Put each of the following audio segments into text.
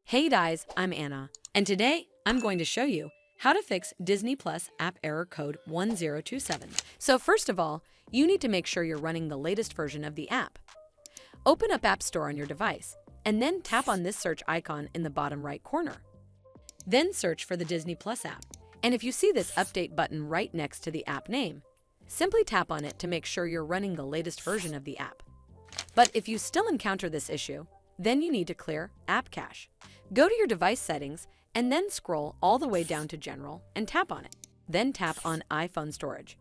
Hey guys, I'm Anna, and today I'm going to show you how to fix Disney Plus app error code 1027. So first of all, you need to make sure you're running the latest version of the app. Open up App Store on your device, and then tap on this search icon in the bottom right corner. Then search for the Disney Plus app, and if you see this update button right next to the app name, simply tap on it to make sure you're running the latest version of the app. But if you still encounter this issue, then you need to clear App Cache. Go to your device settings and then scroll all the way down to General and tap on it. Then tap on iPhone Storage.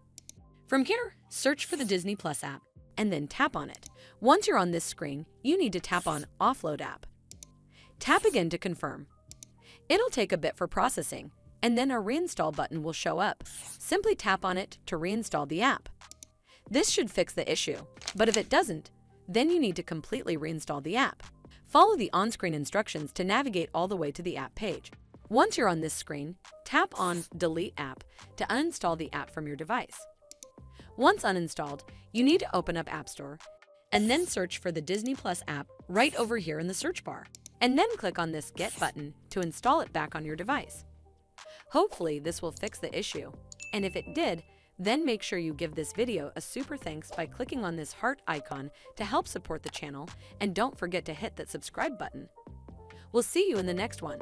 From here, search for the Disney Plus app and then tap on it. Once you're on this screen, you need to tap on Offload App. Tap again to confirm. It'll take a bit for processing, and then a Reinstall button will show up. Simply tap on it to reinstall the app. This should fix the issue, but if it doesn't, then you need to completely reinstall the app. Follow the on-screen instructions to navigate all the way to the app page. Once you're on this screen, tap on Delete App to uninstall the app from your device. Once uninstalled, you need to open up App Store and then search for the Disney Plus app right over here in the search bar, and then click on this Get button to install it back on your device. Hopefully this will fix the issue, and if it did, then make sure you give this video a super thanks by clicking on this heart icon to help support the channel, and don't forget to hit that subscribe button. We'll see you in the next one.